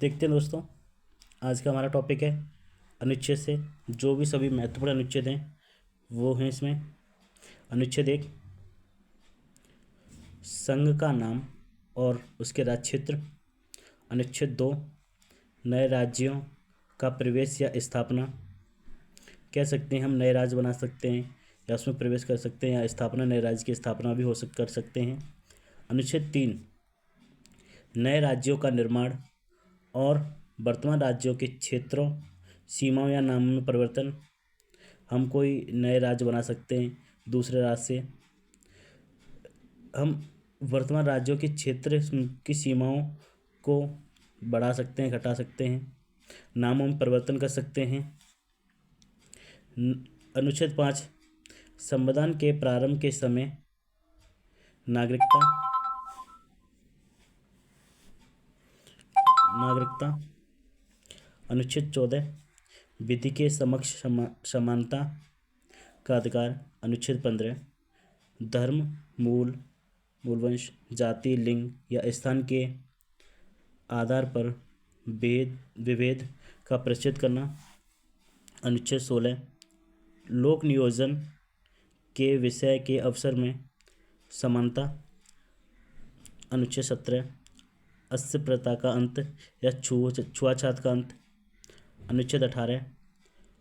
देखते हैं दोस्तों, आज का हमारा टॉपिक है अनुच्छेद से जो भी सभी महत्वपूर्ण अनुच्छेद हैं वो हैं इसमें। अनुच्छेद 1, संघ का नाम और उसके राज्य क्षेत्र। अनुच्छेद 2, नए राज्यों का प्रवेश या स्थापना। कह सकते हैं हम नए राज्य बना सकते हैं या उसमें प्रवेश कर सकते हैं, या स्थापना नए राज्य की स्थापना भी कर सकते हैं। अनुच्छेद 3, नए राज्यों का निर्माण और वर्तमान राज्यों के क्षेत्रों, सीमाओं या नामों में परिवर्तन। हम कोई नए राज्य बना सकते हैं दूसरे राज्य से। हम वर्तमान राज्यों के क्षेत्र की सीमाओं को बढ़ा सकते हैं, घटा सकते हैं, नामों में परिवर्तन कर सकते हैं। अनुच्छेद 5, संविधान के प्रारंभ के समय नागरिकता नागरिकता। अनुच्छेद 14, विधि के समक्ष समानता का अधिकार। अनुच्छेद 15, धर्म, मूलवंश, जाति, लिंग या स्थान के आधार पर विभेद का प्रतिषेध करना। अनुच्छेद 16, लोक नियोजन के विषय के अवसर में समानता। अनुच्छेद 17, अस्पृश्यता का अंत या छुआछूत का अंत। अनुच्छेद 18,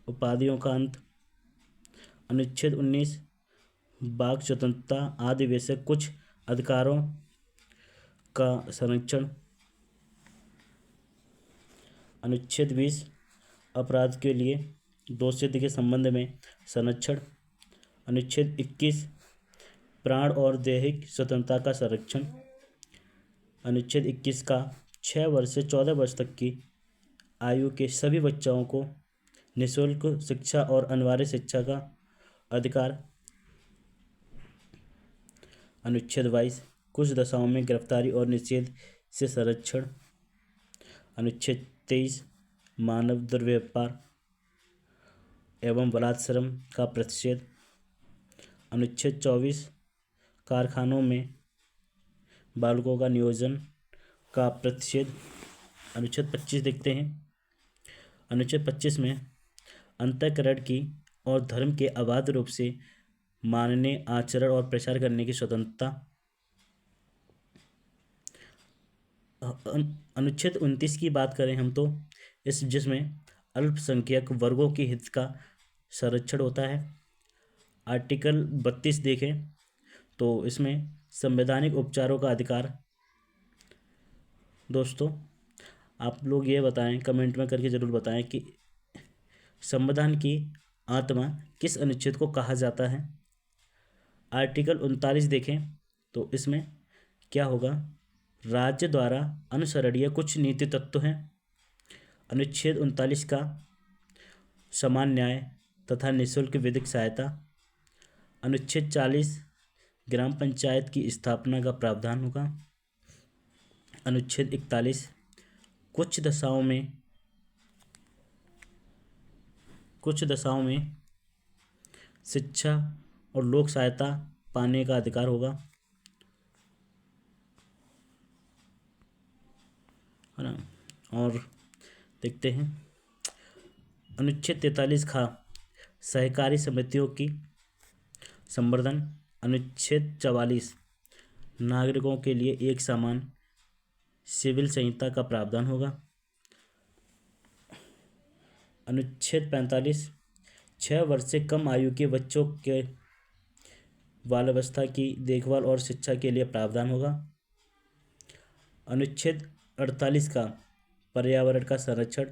उपाधियों का अंत। अनुच्छेद 19, वाक स्वतंत्रता आदि विषय कुछ अधिकारों का संरक्षण। अनुच्छेद 20, अपराध के लिए दोषसिद्धि के संबंध में संरक्षण। अनुच्छेद 21, प्राण और दैहिक स्वतंत्रता का संरक्षण। अनुच्छेद 21 का 6 वर्ष से 14 वर्ष तक की आयु के सभी बच्चों को निःशुल्क शिक्षा और अनिवार्य शिक्षा का अधिकार। अनुच्छेद 22, कुछ दशाओं में गिरफ्तारी और निषेध से संरक्षण। अनुच्छेद 23, मानव दुर्व्यवहार एवं बलात्श्रम का प्रतिषेध। अनुच्छेद 24, कारखानों में बालकों का नियोजन का प्रतिषेध। अनुच्छेद 25 देखते हैं। अनुच्छेद 25 में अंतःकरण की और धर्म के अबाध रूप से मानने, आचरण और प्रचार करने की स्वतंत्रता। अनुच्छेद 29 की बात करें हम तो जिसमें अल्पसंख्यक वर्गों के हित का संरक्षण होता है। आर्टिकल 32 देखें तो इसमें संवैधानिक उपचारों का अधिकार। दोस्तों, आप लोग ये बताएं, कमेंट में करके ज़रूर बताएं कि संविधान की आत्मा किस अनुच्छेद को कहा जाता है। आर्टिकल 39 देखें तो इसमें क्या होगा, राज्य द्वारा अनुसरणीय कुछ नीति तत्व हैं। अनुच्छेद 39 का समान न्याय तथा निःशुल्क विधिक सहायता। अनुच्छेद 40, ग्राम पंचायत की स्थापना का प्रावधान होगा। अनुच्छेद 41, कुछ दशाओं में शिक्षा और लोक सहायता पाने का अधिकार होगा, है ना। और देखते हैं अनुच्छेद 43 का सहकारी समितियों की संवर्धन। अनुच्छेद 44, नागरिकों के लिए एक समान सिविल संहिता का प्रावधान होगा। अनुच्छेद 45, 6 वर्ष से कम आयु के बच्चों के बाल अवस्था की देखभाल और शिक्षा के लिए प्रावधान होगा। अनुच्छेद 48 का पर्यावरण का संरक्षण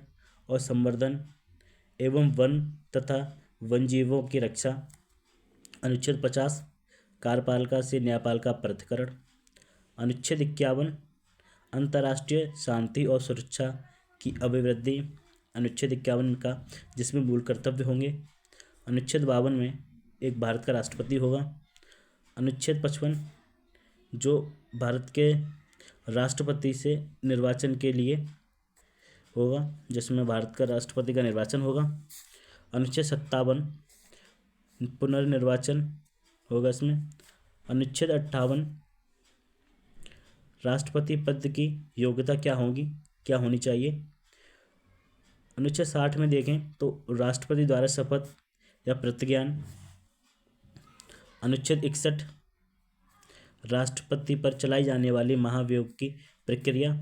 और संवर्धन एवं वन तथा वन्यजीवों की रक्षा। अनुच्छेद 50, कार्यपालिका से न्यायपालिका पृथक्करण। अनुच्छेद 51, अंतर्राष्ट्रीय शांति और सुरक्षा की अभिवृद्धि। अनुच्छेद 51 का जिसमें मूल कर्तव्य होंगे। अनुच्छेद 52 में एक भारत का राष्ट्रपति होगा। अनुच्छेद 55, जो भारत के राष्ट्रपति से निर्वाचन के लिए होगा, जिसमें भारत का राष्ट्रपति का निर्वाचन होगा। अनुच्छेद 57, पुनर्निर्वाचन होगा इसमें। अनुच्छेद 58, राष्ट्रपति पद की योग्यता क्या होगी, क्या होनी चाहिए। अनुच्छेद 60 में देखें तो राष्ट्रपति द्वारा शपथ या प्रतिज्ञान। अनुच्छेद 61 राष्ट्रपति पर चलाई जाने वाली महाभियोग की प्रक्रिया।